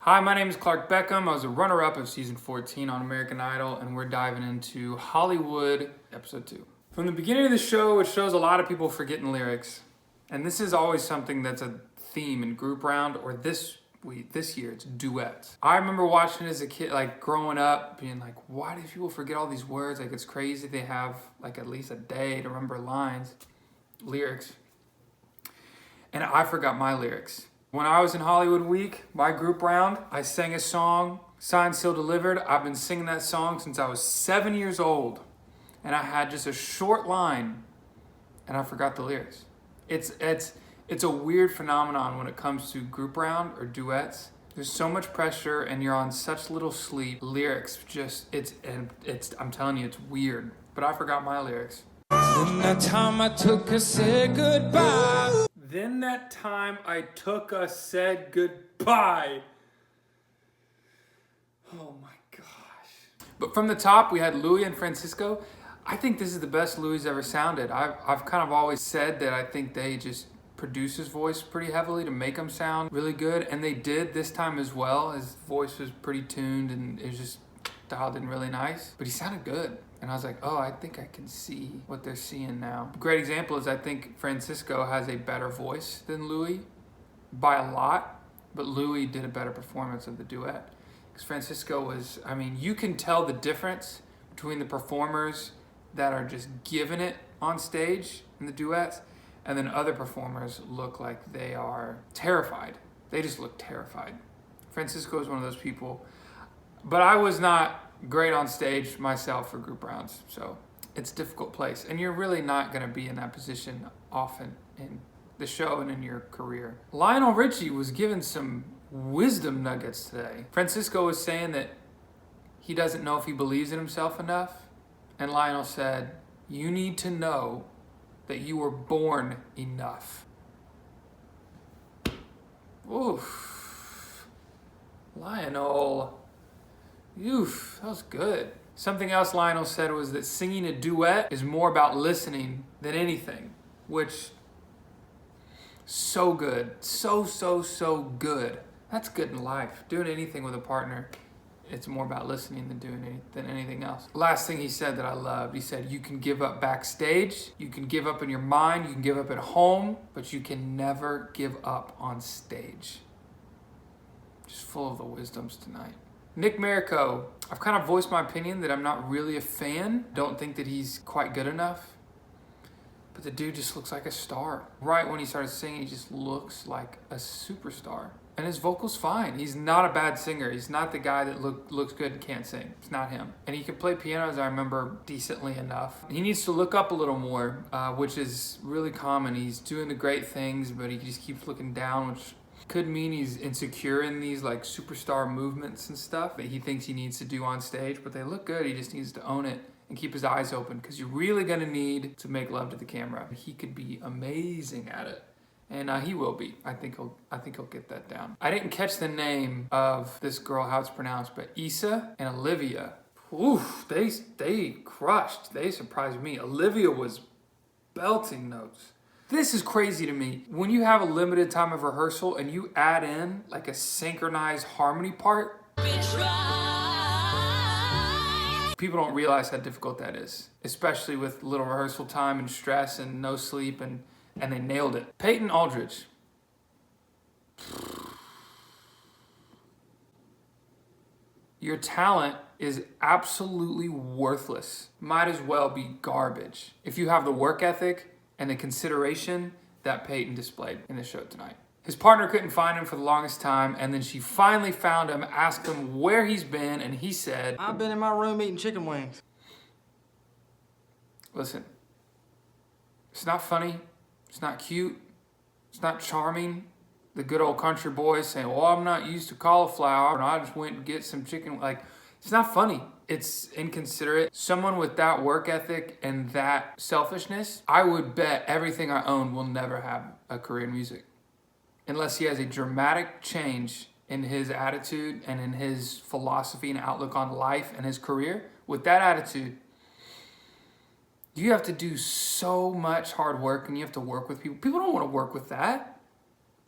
Hi, my name is Clark Beckham. I was a runner-up of season 14 on American Idol, and we're diving into Hollywood episode 2. From the beginning of the show, it shows a lot of people forgetting lyrics. And this is always something that's a theme in group round, or this year, it's duets. I remember watching as a kid, like growing up, being like, why do people forget all these words? Like, it's crazy they have like at least a day to remember lyrics. And I forgot my lyrics. When I was in Hollywood Week, my group round, I sang a song, Signed, Sealed, Delivered. I've been singing that song since I was 7 years old. And I had just a short line, and I forgot the lyrics. It's a weird phenomenon when it comes to group round or duets. There's so much pressure, and you're on such little sleep. Lyrics I'm telling you, it's weird. But I forgot my lyrics. Then that time I took her, said goodbye. Then that time I took us, said goodbye. Oh my gosh. But from the top, we had Louis and Francisco. I think this is the best Louis ever sounded. I've kind of always said that I think they just produce his voice pretty heavily to make him sound really good. And they did this time as well. His voice was pretty tuned and it was just dialed in really nice. But he sounded good. And I was like, oh, I think I can see what they're seeing now. A great example is I think Francisco has a better voice than Louis by a lot, but Louis did a better performance of the duet. Because Francisco was, you can tell the difference between the performers that are just giving it on stage in the duets, and then other performers look like they are terrified. They just look terrified. Francisco is one of those people, but I was not great on stage myself for group rounds, so it's a difficult place, and you're really not going to be in that position often in the show and in your career. Lionel Richie was given some wisdom nuggets today. Francisco was saying that he doesn't know if he believes in himself enough, and Lionel said, you need to know that you were born enough. Oof. Lionel. Oof, that was good. Something else Lionel said was that singing a duet is more about listening than anything, which, so good. So good. That's good in life. Doing anything with a partner, it's more about listening than anything else. Last thing he said that I loved, he said, you can give up backstage, you can give up in your mind, you can give up at home, but you can never give up on stage. Just full of the wisdoms tonight. Nick Merico, I've kind of voiced my opinion that I'm not really a fan. Don't think that he's quite good enough. But the dude just looks like a star. Right when he started singing, he just looks like a superstar. And his vocal's fine. He's not a bad singer. He's not the guy that looks good and can't sing. It's not him. And he can play piano, as I remember, decently enough. He needs to look up a little more, which is really common. He's doing the great things, but he just keeps looking down, which could mean he's insecure in these like superstar movements and stuff that he thinks he needs to do on stage, but they look good. He just needs to own it and keep his eyes open, because you're really gonna need to make love to the camera. He could be amazing at it, and he will be. I think he'll get that down. I didn't catch the name of this girl, how it's pronounced, but Issa and Olivia. Oof, they crushed. They surprised me. Olivia was belting notes. This is crazy to me. When you have a limited time of rehearsal and you add in like a synchronized harmony part, people don't realize how difficult that is, especially with little rehearsal time and stress and no sleep, and they nailed it. Peyton Aldridge. Your talent is absolutely worthless. Might as well be garbage. If you have the work ethic and the consideration that Peyton displayed in the show tonight. His partner couldn't find him for the longest time, and then she finally found him, asked him where he's been, and he said, I've been in my room eating chicken wings. Listen, it's not funny, it's not cute, it's not charming. The good old country boy saying, well, I'm not used to cauliflower, and I just went and get some chicken. Like, it's not funny. It's inconsiderate. Someone with that work ethic and that selfishness, I would bet everything I own will never have a career in music. Unless he has a dramatic change in his attitude and in his philosophy and outlook on life and his career. With that attitude, you have to do so much hard work, and you have to work with people. People don't want to work with that.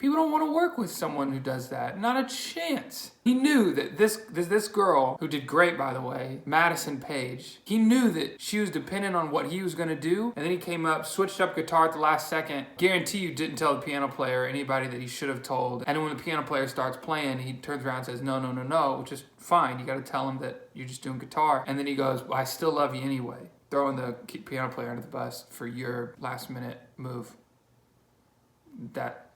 People don't want to work with someone who does that. Not a chance. He knew that this girl, who did great, by the way, Madison Page, he knew that she was dependent on what he was going to do. And then he came up, switched up guitar at the last second. Guarantee you didn't tell the piano player or anybody that he should have told. And then when the piano player starts playing, he turns around and says, no, no, no, no, which is fine. You got to tell him that you're just doing guitar. And then he goes, well, I still love you anyway. Throwing the piano player under the bus for your last minute move. That,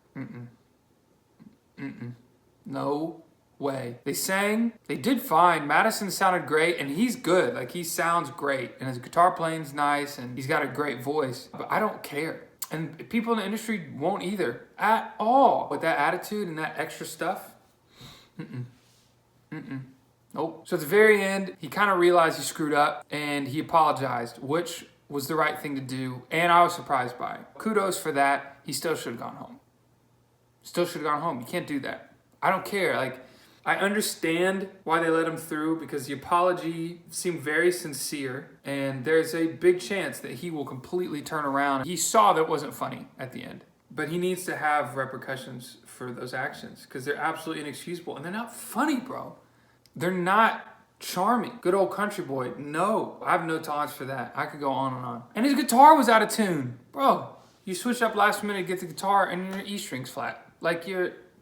no way. They sang, they did fine. Madison sounded great, and he's good. Like, he sounds great, and his guitar playing's nice, and he's got a great voice, but I don't care. And people in the industry won't either, at all. With that attitude and that extra stuff, nope. So at the very end, he kind of realized he screwed up, and he apologized, which was the right thing to do, and I was surprised by it. Kudos for that. He still should have gone home. Still should have gone home. You can't do that. I don't care. Like, I understand why they let him through, because the apology seemed very sincere, and there's a big chance that he will completely turn around. He saw that it wasn't funny at the end, but he needs to have repercussions for those actions, because they're absolutely inexcusable, and they're not funny, bro. They're not charming. Good old country boy. No, I have no tolerance for that. I could go on and on. And his guitar was out of tune. Bro, you switch up last minute, get the guitar, and your E string's flat. Like,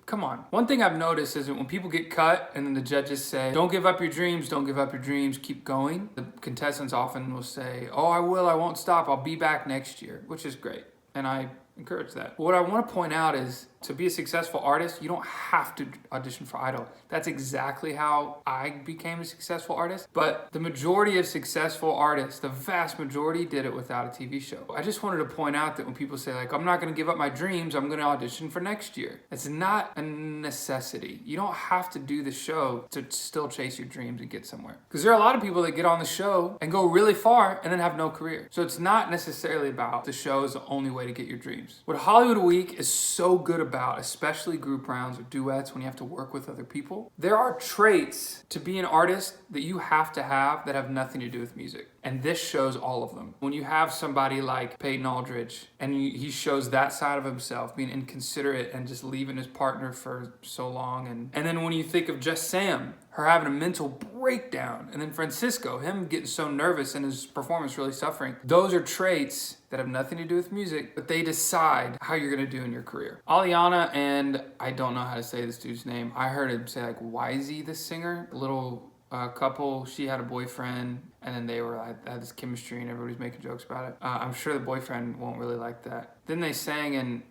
come on. One thing I've noticed is that when people get cut and then the judges say, don't give up your dreams, don't give up your dreams, keep going. The contestants often will say, oh, I will, I won't stop, I'll be back next year, which is great. And I encourage that. But what I want to point out is, to be a successful artist, you don't have to audition for Idol. That's exactly how I became a successful artist. But the majority of successful artists, the vast majority, did it without a TV show. I just wanted to point out that when people say, like, I'm not going to give up my dreams, I'm going to audition for next year. It's not a necessity. You don't have to do the show to still chase your dreams and get somewhere. Because there are a lot of people that get on the show and go really far and then have no career. So it's not necessarily about the show is the only way to get your dreams. What Hollywood Week is so good about, especially group rounds or duets, when you have to work with other people, there are traits to be an artist that you have to have that have nothing to do with music. And this shows all of them. When you have somebody like Peyton Aldridge, and he shows that side of himself, being inconsiderate and just leaving his partner for so long. And then when you think of just Sam, her having a mental breakdown, and then Francisco, him getting so nervous and his performance really suffering. Those are traits that have nothing to do with music, but they decide how you're gonna do in your career. Aliana and, I don't know how to say this dude's name, I heard him say like Yzthasinger, the singer, a little couple, she had a boyfriend, and then they were like, had this chemistry and everybody's making jokes about it. I'm sure the boyfriend won't really like that. Then they sang and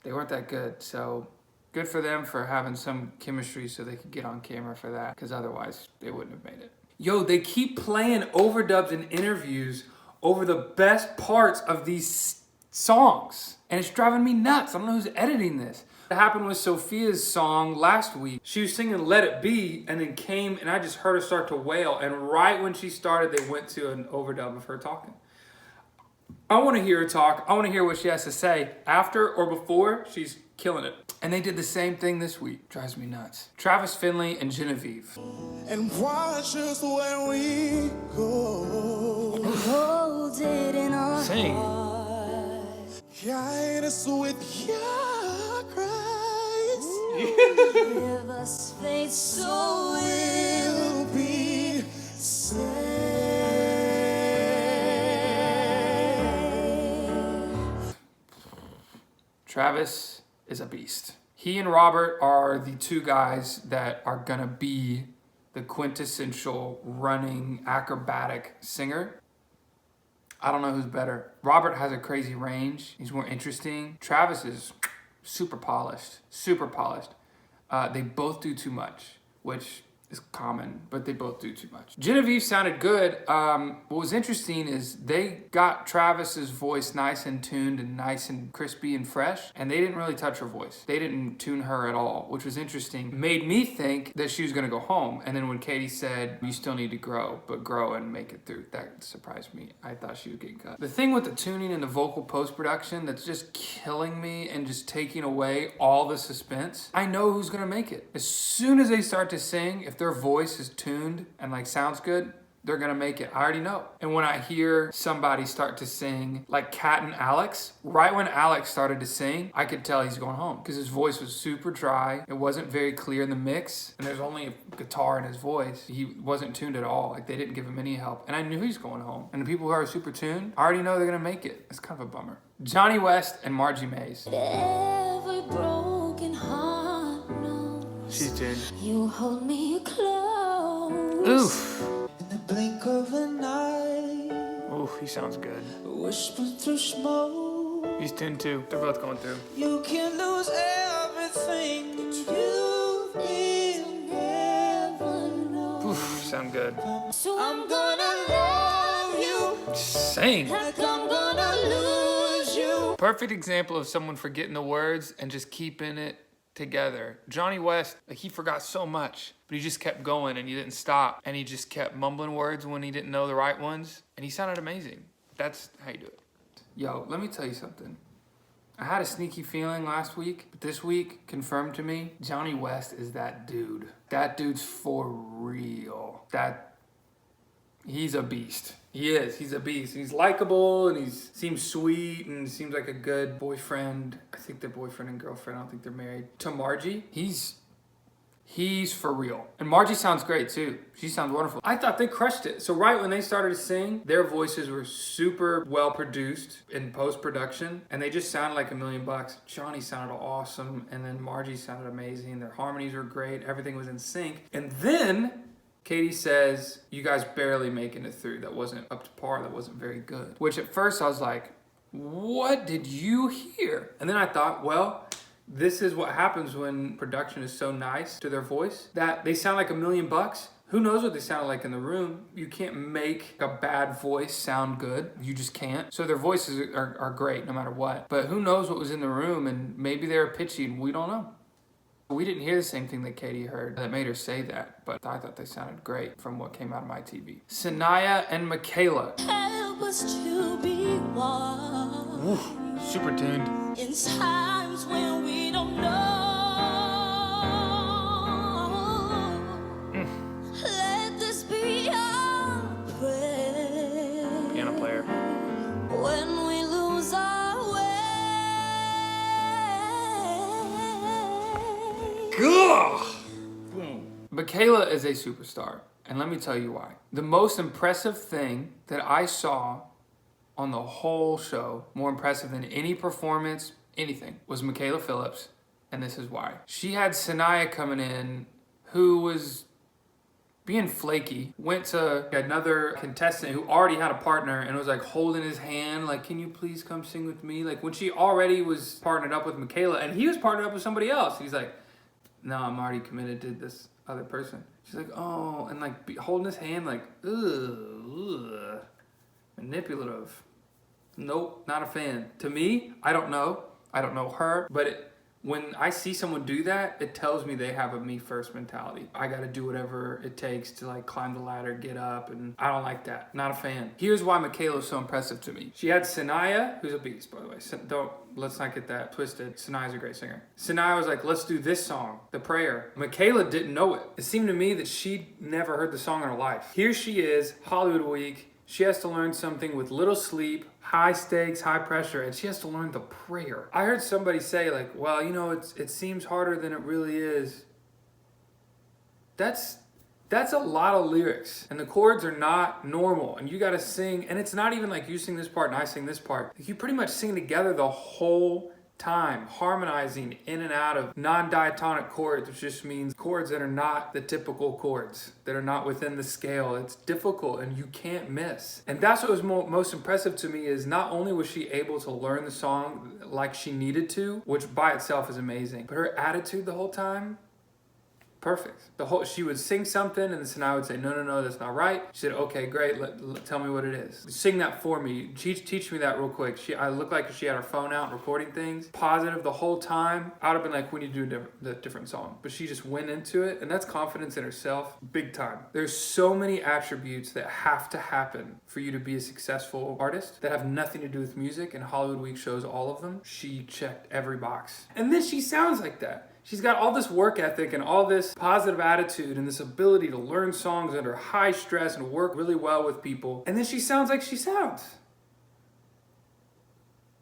they weren't that good, so good for them for having some chemistry so they could get on camera for that, because otherwise they wouldn't have made it. Yo, they keep playing overdubs in interviews over the best parts of these songs, and it's driving me nuts. I don't know who's editing this. It happened with Sophia's song last week. She was singing Let It Be, and then came, and I just heard her start to wail, and right when she started, they went to an overdub of her talking. I want to hear her talk. I want to hear what she has to say after or before. She's killing it. And they did the same thing this week. Drives me nuts. Travis, Finley, and Genavive. And watch us when we go. Hold it in our Sing. heart. Guide us with your grace. Give us faith so we'll be saved. Travis is a beast. He and Robert are the two guys that are gonna be the quintessential running acrobatic singer. I don't know who's better. Robert has a crazy range. He's more interesting. Travis is super polished, super polished. They both do too much, which is common, but they both do too much. Genavive sounded good. What was interesting is they got Travis's voice nice and tuned and nice and crispy and fresh, and they didn't really touch her voice. They didn't tune her at all, which was interesting. Made me think that she was gonna go home. And then when Katie said, you still need to grow, but grow and make it through, that surprised me. I thought she was getting cut. The thing with the tuning and the vocal post-production that's just killing me and just taking away all the suspense, I know who's gonna make it. As soon as they start to sing, if their voice is tuned and like sounds good, they're gonna make it. I already know. And when I hear somebody start to sing like Kat and Alex, right when Alex started to sing, I could tell he's going home because his voice was super dry. It wasn't very clear in the mix, and there's only a guitar in his voice. He wasn't tuned at all. Like they didn't give him any help. And I knew he's going home. And the people who are super tuned, I already know they're gonna make it. It's kind of a bummer. Jonny West and Margie Mays. Every broken heart knows She's tuned. you hold me close. Oof. In the blink of an eye, Oof, he sounds good. whisper through smoke. He's tuned too. They're both going through. You can lose everything that you will Never know. Oof, sound good. So I'm gonna love you Sing. like I'm gonna lose you. Perfect example of someone forgetting the words and just keeping it together. Jonny West, like he forgot so much, but he just kept going and he didn't stop. And he just kept mumbling words when he didn't know the right ones. And he sounded amazing. That's how you do it. Yo, let me tell you something. I had a sneaky feeling last week, but this week confirmed to me, Jonny West is that dude. That dude's for real. He's a beast. He is. He's a beast. He's likable and he seems sweet and seems like a good boyfriend. I think they're boyfriend and girlfriend. I don't think they're married. To Margie, he's for real. And Margie sounds great too. She sounds wonderful. I thought they crushed it. So right when they started to sing, their voices were super well produced in post-production and they just sounded like $1,000,000. Jonny sounded awesome and then Margie sounded amazing. Their harmonies were great. Everything was in sync. And then Katie says, you guys barely making it through. That wasn't up to par. That wasn't very good. Which at first I was like, what did you hear? And then I thought, well, this is what happens when production is so nice to their voice that they sound like $1,000,000. Who knows what they sounded like in the room? You can't make a bad voice sound good. You just can't. So their voices are great no matter what. But who knows what was in the room and maybe they were pitchy and we don't know. We didn't hear the same thing that Katie heard that made her say that, but I thought they sounded great from what came out of my TV. Sanaya and Makayla. Help us to be one. Ooh, super tuned. In times when we don't know. Let this be our prayer. Piano player. When we lose our way. Makayla is a superstar, and let me tell you why. The most impressive thing that I saw on the whole show, more impressive than any performance, anything, was Makayla Phillips, and this is why. She had Sanaya coming in, who was being flaky, went to another contestant who already had a partner and was like holding his hand, like, can you please come sing with me? Like when she already was partnered up with Makayla, and he was partnered up with somebody else. He's like, no, I'm already committed to this other person. She's like, oh, and like holding his hand like, ugh, manipulative. Nope, not a fan. To me, I don't know her, but when I see someone do that, it tells me they have a me first mentality. I gotta do whatever it takes to like climb the ladder, get up, and I don't like that. Not a fan. Here's why Makayla is so impressive to me. She had Sanaya, who's a beast, by the way. Let's not get that twisted. Sanaya's a great singer. Sanaya was like, let's do this song, The Prayer. Makayla didn't know it. It seemed to me that she'd never heard the song in her life. Here she is, Hollywood Week. She has to learn something with little sleep, high stakes, high pressure, and she has to learn the prayer. I heard somebody say like, well, you know, it seems harder than it really is. That's a lot of lyrics, and the chords are not normal, and you gotta sing, and it's not even like you sing this part and I sing this part. You pretty much sing together the whole time, harmonizing in and out of non-diatonic chords, which just means chords that are not the typical chords, that are not within the scale. It's difficult and you can't miss. And that's what was most impressive to me is not only was she able to learn the song like she needed to, which by itself is amazing, but her attitude the whole time, perfect. She would sing something and then Sanaya would say, no, that's not right. She said, okay, great, tell me what it is. Sing that for me. Teach me that real quick. I looked like she had her phone out recording things. Positive the whole time. I would have been like, we need to do a different song. But she just went into it, and that's confidence in herself, big time. There's so many attributes that have to happen for you to be a successful artist that have nothing to do with music, and Hollywood Week shows all of them. She checked every box. And then she sounds like that. She's got all this work ethic and all this positive attitude and this ability to learn songs under high stress and work really well with people. And then she sounds like she sounds.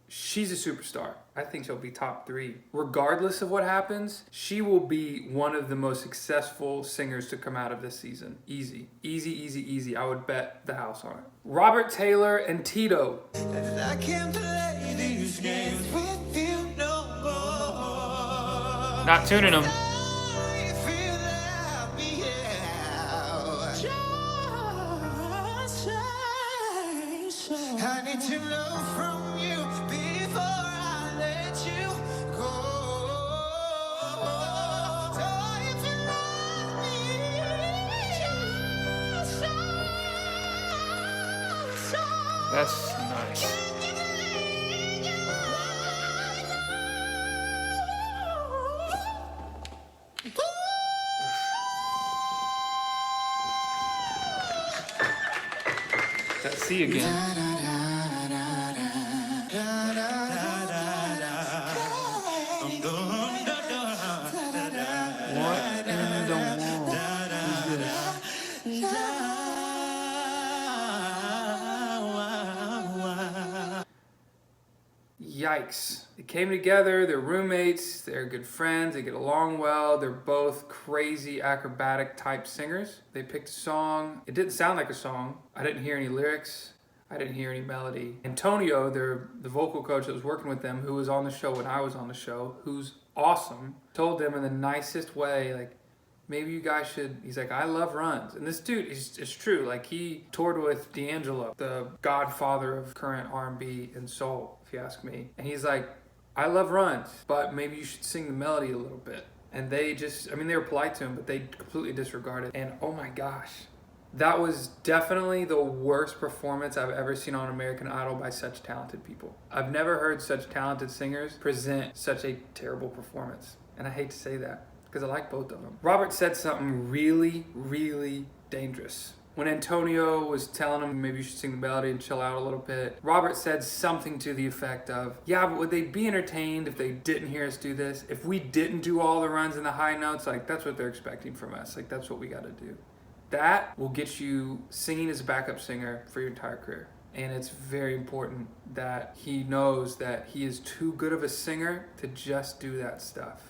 She's a superstar. I think she'll be top 3. Regardless of what happens, she will be one of the most successful singers to come out of this season. Easy. Easy, easy, easy. I would bet the house on it. Robert Taylor and Tito. I can't play these games with you no more. Not tuning them. I feel happy, yeah. Just say so. I need to know from you before I let you go. So if you love me, just say so. That's nice. That C again. What in the world is this? Yikes. They came together, they're roommates, they're good friends, they get along well, they're both crazy acrobatic type singers. They picked a song. It didn't sound like a song. I didn't hear any lyrics. I didn't hear any melody. Antonio, the vocal coach that was working with them, who was on the show when I was on the show, who's awesome, told them in the nicest way, like, maybe you guys should, he's like, I love runs. And this dude, it's true, like he toured with D'Angelo, the godfather of current R&B and soul, if you ask me. And he's like, I love runs, but maybe you should sing the melody a little bit. And they just, I mean, they were polite to him, but they completely disregarded. And oh my gosh, that was definitely the worst performance I've ever seen on American Idol by such talented people. I've never heard such talented singers present such a terrible performance. And I hate to say that, because I like both of them. Robert said something really, really dangerous. When Antonio was telling him maybe you should sing the melody and chill out a little bit, Robert said something to the effect of, yeah, but would they be entertained if they didn't hear us do this? If we didn't do all the runs and the high notes, like that's what they're expecting from us. Like that's what we gotta do. That will get you singing as a backup singer for your entire career. And it's very important that he knows that he is too good of a singer to just do that stuff.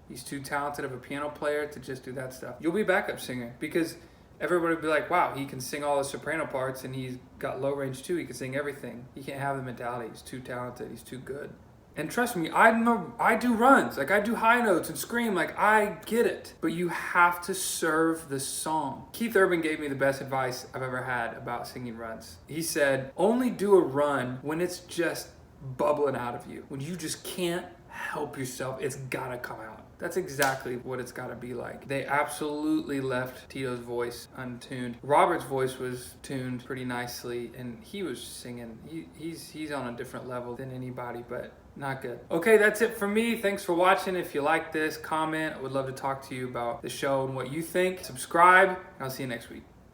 He's too talented of a piano player to just do that stuff. You'll be a backup singer because everybody will be like, wow, he can sing all the soprano parts and he's got low range too. He can sing everything. He can't have the mentality. He's too talented. He's too good. And trust me, I do runs. Like I do high notes and scream. Like I get it. But you have to serve the song. Keith Urban gave me the best advice I've ever had about singing runs. He said, only do a run when it's just bubbling out of you. When you just can't help yourself. It's gotta come out. That's exactly what it's got to be like. They absolutely left Tito's voice untuned. Robert's voice was tuned pretty nicely, and he was singing. He's on a different level than anybody, but not good. Okay, that's it for me. Thanks for watching. If you like this, comment. I would love to talk to you about the show and what you think. Subscribe, and I'll see you next week.